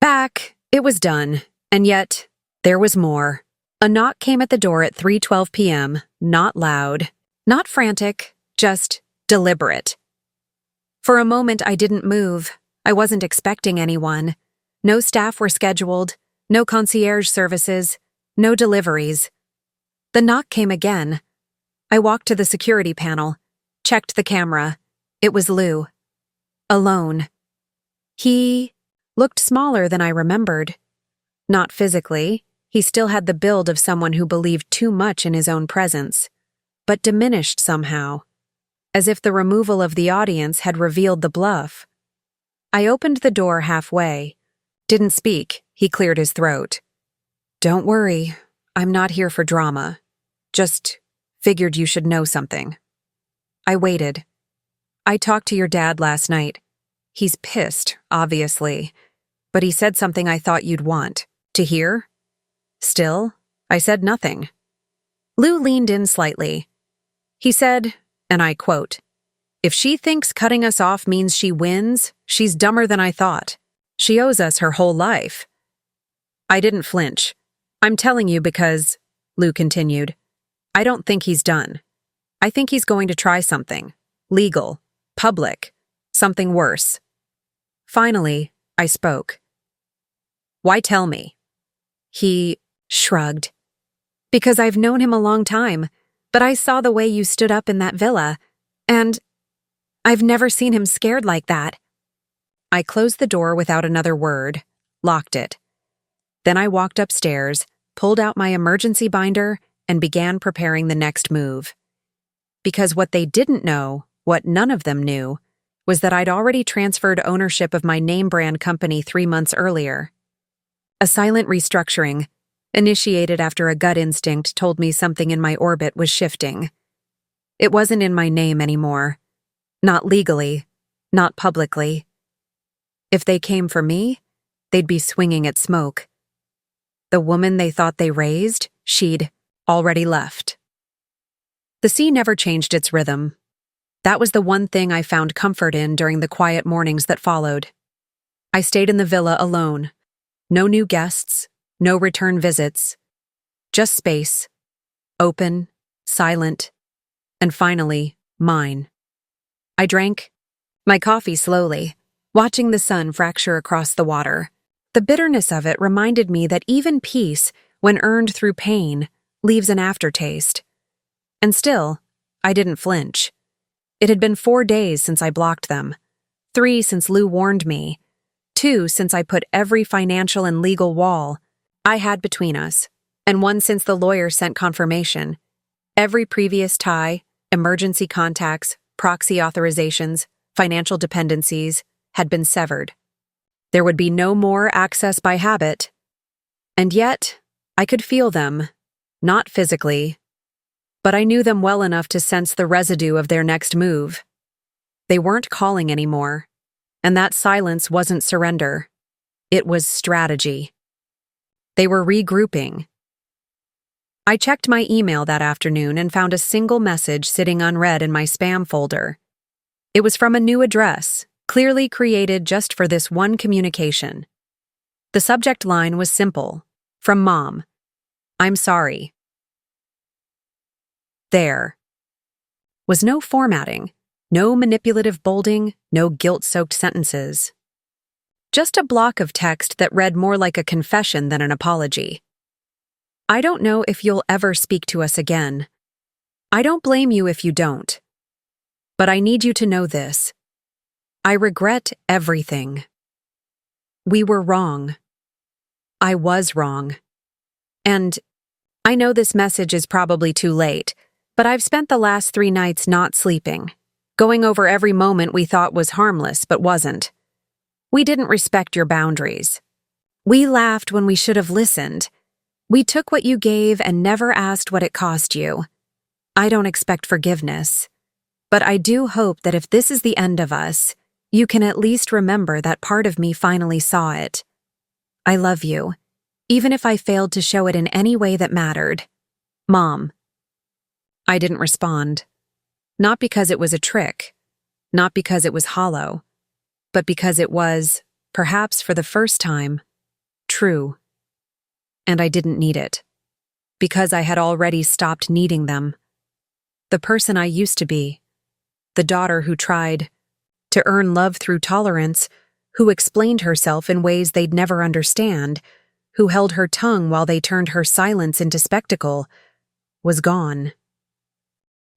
A: back. It was done. And yet, there was more. A knock came at the door at 3:12 p.m., not loud, not frantic, just deliberate. For a moment, I didn't move. I wasn't expecting anyone. No staff were scheduled, no concierge services, no deliveries. The knock came again. I walked to the security panel, checked the camera. It was Lou. Alone. He looked smaller than I remembered. Not physically. He still had the build of someone who believed too much in his own presence, but diminished somehow, as if the removal of the audience had revealed the bluff. I opened the door halfway. Didn't speak. He cleared his throat. Don't worry. I'm not here for drama. Just figured you should know something. I waited. I talked to your dad last night. He's pissed, obviously, but he said something I thought you'd want to hear. Still, I said nothing. Lou leaned in slightly. He said, and I quote, "If she thinks cutting us off means she wins, she's dumber than I thought. She owes us her whole life." I didn't flinch. I'm telling you because, Lou continued, I don't think he's done. I think he's going to try something. Legal. Public. Something worse. Finally, I spoke. Why tell me? He shrugged. Because I've known him a long time, but I saw the way you stood up in that villa, and I've never seen him scared like that. I closed the door without another word, locked it. Then I walked upstairs, pulled out my emergency binder, and began preparing the next move. Because what they didn't know, what none of them knew, was that I'd already transferred ownership of my name brand company 3 months earlier. A silent restructuring, initiated after a gut instinct told me something in my orbit was shifting. It wasn't in my name anymore. Not legally, not publicly. If they came for me, they'd be swinging at smoke. The woman they thought they raised, she'd already left. The sea never changed its rhythm. That was the one thing I found comfort in during the quiet mornings that followed. I stayed in the villa alone. No new guests, no return visits. Just space. Open, silent, and finally, mine. I drank my coffee slowly, watching the sun fracture across the water. The bitterness of it reminded me that even peace, when earned through pain, leaves an aftertaste. And still, I didn't flinch. It had been 4 days since I blocked them, 3 since Lou warned me, 2 since I put every financial and legal wall, I had between us, and one since the lawyer sent confirmation. Every previous tie, emergency contacts, proxy authorizations, financial dependencies had been severed. There would be no more access by habit. And yet, I could feel them, not physically, but I knew them well enough to sense the residue of their next move. They weren't calling anymore, and that silence wasn't surrender. It was strategy. They were regrouping. I checked my email that afternoon and found a single message sitting unread in my spam folder. It was from a new address, clearly created just for this one communication. The subject line was simple, from Mom. I'm sorry. There was no formatting, no manipulative bolding, no guilt-soaked sentences. Just a block of text that read more like a confession than an apology. I don't know if you'll ever speak to us again. I don't blame you if you don't. But I need you to know this. I regret everything. We were wrong. I was wrong. And I know this message is probably too late, but I've spent the last 3 nights not sleeping, going over every moment we thought was harmless but wasn't. We didn't respect your boundaries. We laughed when we should have listened. We took what you gave and never asked what it cost you. I don't expect forgiveness, but I do hope that if this is the end of us, you can at least remember that part of me finally saw it. I love you, even if I failed to show it in any way that mattered. Mom. I didn't respond. Not because it was a trick, not because it was hollow, but because it was, perhaps for the first time, true. And I didn't need it. Because I had already stopped needing them. The person I used to be. The daughter who tried to earn love through tolerance, who explained herself in ways they'd never understand, who held her tongue while they turned her silence into spectacle, was gone.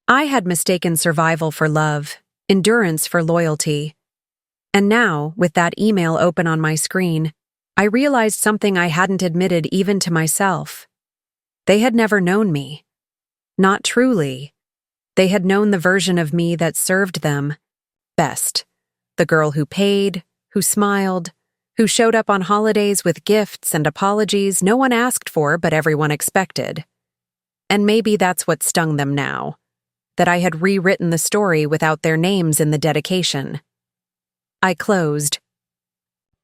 A: I had mistaken survival for love, endurance for loyalty. And now, with that email open on my screen, I realized something I hadn't admitted even to myself. They had never known me. Not truly. They had known the version of me that served them best. The girl who paid, who smiled, who showed up on holidays with gifts and apologies no one asked for but everyone expected. And maybe that's what stung them now, that I had rewritten the story without their names in the dedication. I closed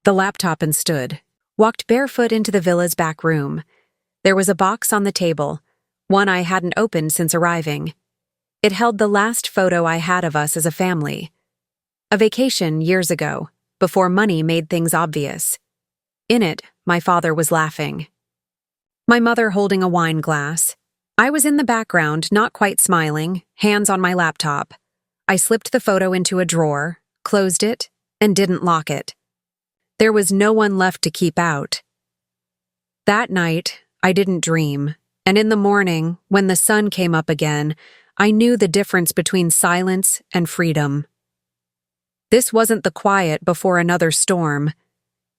A: the laptop and stood, walked barefoot into the villa's back room. There was a box on the table, one I hadn't opened since arriving. It held the last photo I had of us as a family. A vacation years ago, before money made things obvious. In it, my father was laughing. My mother holding a wine glass. I was in the background, not quite smiling, hands on my laptop. I slipped the photo into a drawer, closed it, and didn't lock it. There was no one left to keep out. That night, I didn't dream, and in the morning, when the sun came up again, I knew the difference between silence and freedom. This wasn't the quiet before another storm.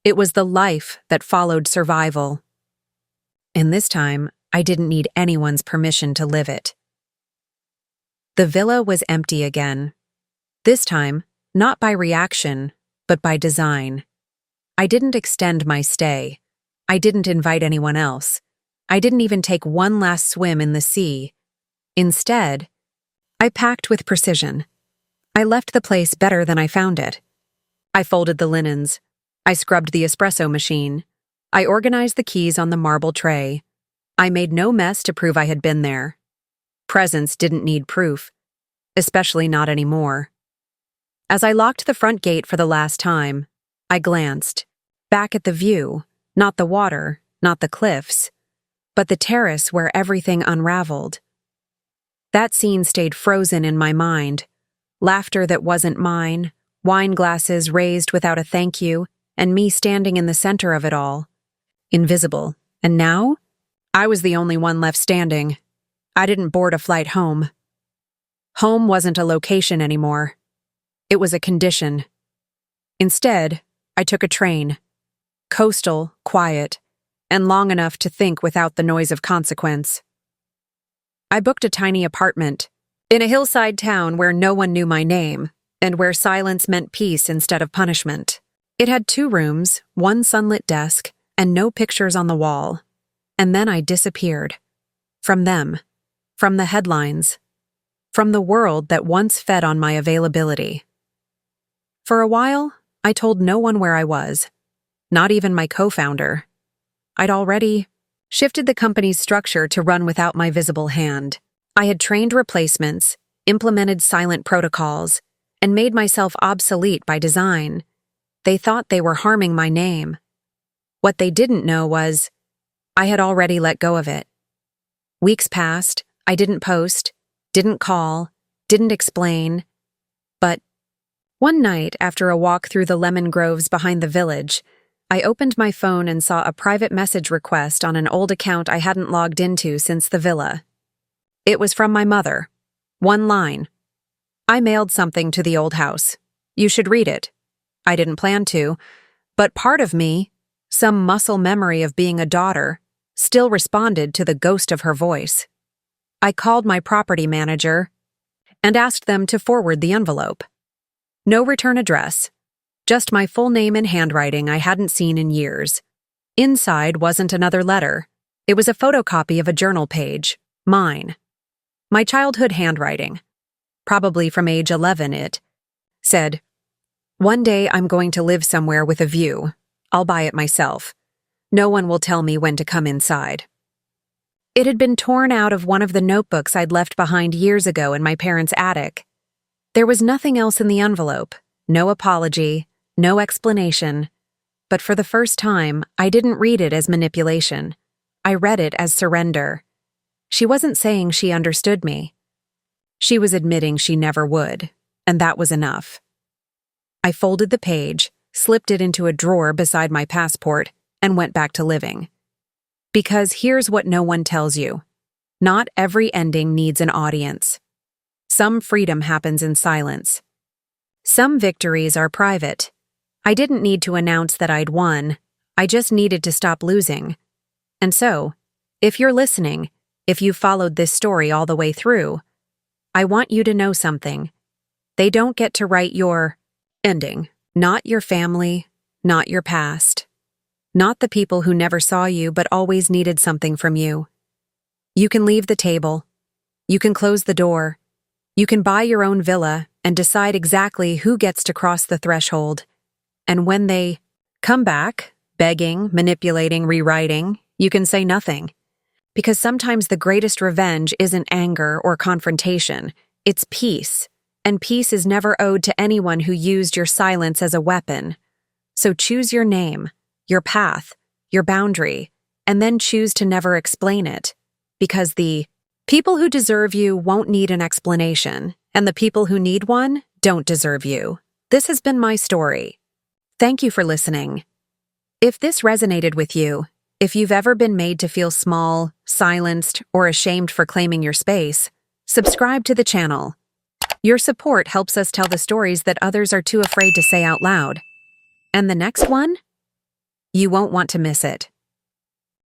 A: It was the life that followed survival. And this time, I didn't need anyone's permission to live it. The villa was empty again. This time, not by reaction, but by design. I didn't extend my stay. I didn't invite anyone else. I didn't even take one last swim in the sea. Instead, I packed with precision. I left the place better than I found it. I folded the linens. I scrubbed the espresso machine. I organized the keys on the marble tray. I made no mess to prove I had been there. Presence didn't need proof, especially not anymore. As I locked the front gate for the last time, I glanced, back at the view, not the water, not the cliffs, but the terrace where everything unraveled. That scene stayed frozen in my mind. Laughter that wasn't mine, wine glasses raised without a thank you, and me standing in the center of it all. Invisible. And now? I was the only one left standing. I didn't board a flight home. Home wasn't a location anymore. It was a condition. Instead, I took a train. Coastal, quiet, and long enough to think without the noise of consequence. I booked a tiny apartment in a hillside town where no one knew my name and where silence meant peace instead of punishment. It had 2 rooms, 1 sunlit desk, and no pictures on the wall. And then I disappeared. From them. From the headlines. From the world that once fed on my availability. For a while, I told no one where I was. Not even my co-founder. I'd already shifted the company's structure to run without my visible hand. I had trained replacements, implemented silent protocols, and made myself obsolete by design. They thought they were harming my name. What they didn't know was, I had already let go of it. Weeks passed, I didn't post, didn't call, didn't explain. But one night, after a walk through the lemon groves behind the village, I opened my phone and saw a private message request on an old account I hadn't logged into since the villa. It was from my mother. 1 line. I mailed something to the old house. You should read it. I didn't plan to, but part of me, some muscle memory of being a daughter, still responded to the ghost of her voice. I called my property manager and asked them to forward the envelope. No return address. Just my full name in handwriting I hadn't seen in years. Inside wasn't another letter. It was a photocopy of a journal page. Mine. My childhood handwriting. Probably from age 11 it said, "One day I'm going to live somewhere with a view. I'll buy it myself. No one will tell me when to come inside." It had been torn out of one of the notebooks I'd left behind years ago in my parents' attic. There was nothing else in the envelope. No apology. No explanation. But for the first time, I didn't read it as manipulation. I read it as surrender. She wasn't saying she understood me. She was admitting she never would, and that was enough. I folded the page, slipped it into a drawer beside my passport, and went back to living. Because here's what no one tells you. Not every ending needs an audience. Some freedom happens in silence. Some victories are private. I didn't need to announce that I'd won. I just needed to stop losing. And so, if you're listening, if you followed this story all the way through, I want you to know something. They don't get to write your ending. Not your family, not your past. Not the people who never saw you but always needed something from you. You can leave the table. You can close the door. You can buy your own villa and decide exactly who gets to cross the threshold. And when they come back, begging, manipulating, rewriting, you can say nothing. Because sometimes the greatest revenge isn't anger or confrontation, it's peace. And peace is never owed to anyone who used your silence as a weapon. So choose your name, your path, your boundary, and then choose to never explain it. Because the people who deserve you won't need an explanation, and the people who need one don't deserve you. This has been my story. Thank you for listening. If this resonated with you, if you've ever been made to feel small, silenced, or ashamed for claiming your space, subscribe to the channel. Your support helps us tell the stories that others are too afraid to say out loud. And the next one? You won't want to miss it.